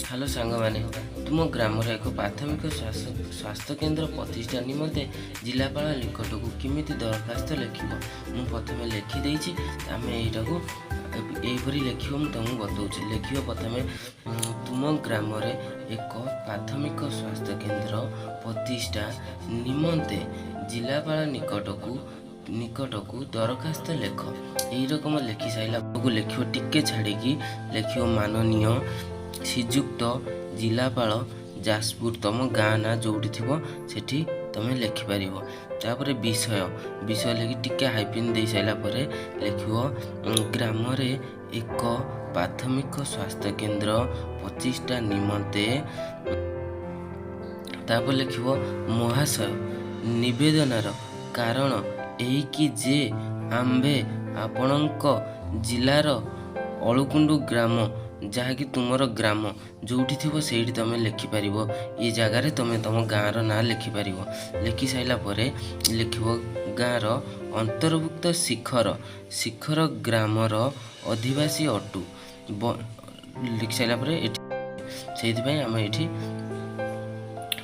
Hello सांग मैंने तुम ग्राम एक प्राथमिक स्वास्थ्य केन्द्र प्रतिष्ठा निमंते जिलापाल निकट को किमी दरखास्त लिख मुझे प्रथम लिखिदे आम यहाँ को यहीपरी लिख तुमको बताऊँ लिख प्रथम तुम ग्राम एक प्राथमिक स्वास्थ्य केन्द्र प्रतिष्ठा निमंते जिलापाल निकट को दरखास्त लिख यही रकम लिखि सारा लिख टिके छाड़ी लिख माननीय श्रीजुक्त जिलापाल जाजपुर तुम गाँ ना जोटी थी सेठी तुम लिखिपर तापर विषय लिखि टिके हाइपिन दे सारापर लिख ग्राम एक प्राथमिक स्वास्थ्य केन्द्र प्रतिष्ठा निमंते तापर लिख महाशय निवेदनार कारण यही कि जे आम्भे आपणक जिलार अलुकुंडु ग्राम जहाँकि तुमर ग्राम जोटी थी से तुम लिखिपर ये जगार तुम तुम गाँव ना लिखिपर लिखि सारापर लिख गाँव अंतर्भुक्त शिखर ग्रामर अधिवासी अटू लिखि सारापर से आम ये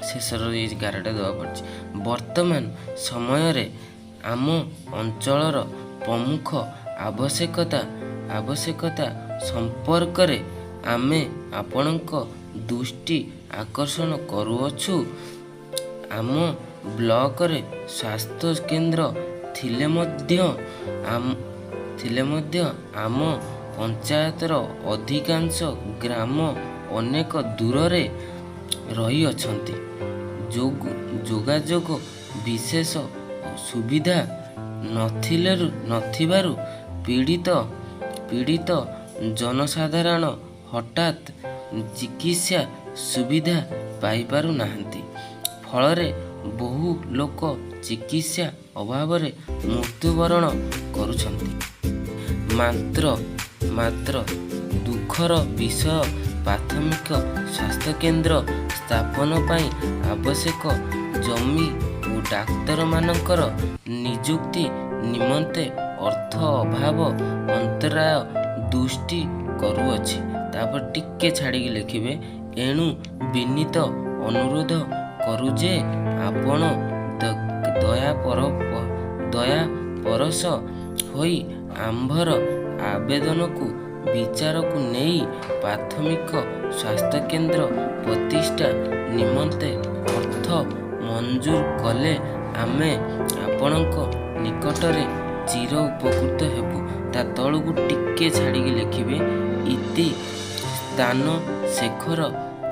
शेषर ये गारटा देवा पड़ी वर्तमान समय आम अंचलर प्रमुख आवश्यकता संपर्क आमे आपणक दृष्टि आकर्षण करुअछु। आम ब्लॉक रे स्वास्थ्य केन्द्र थिले मध्य आम पंचायतर अधिकांश ग्राम अनेक दूर रे रही अछंती जोगाजोग विशेष सुविधा नथिबारु पीड़ित जनसाधारण हठात चिकित्सा सुविधा पाई पारु नाहंती फलरे बहु लोक चिकित्सा अभाव मृत्युवरण करुछंती। मात्र दुखर विषय प्राथमिक स्वास्थ्य केन्द्र स्थापन पाई आवश्यक जमी और डाक्तर मानकर नियुक्ति निमंते अर्थ अभाव अंतराय दृष्टि करुअछि। तापर टिके छाड़ी लिखिबे एणु विनीत अनुरोध करुजे आपण दया परस होई आंभर आवेदन को विचार को नहीं प्राथमिक स्वास्थ्य केन्द्र प्रतिष्ठा निमंते अर्थ मंजूर कले आमे आपणक निकटरे चिर उपकृत हेबु। ता तलू टिके छाड़ी लिखिबे इति स्थान शेखर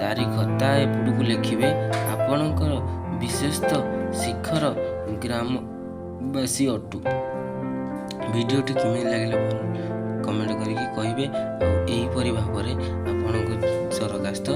तारीख ता एपटू लिखिबे आपणकर विशेषत शिखर ग्रामवासी अटू। भिडियोटी किमें लगे कमेंट करके कहिबे। यहीपरि भाव में आपणक दरखास्त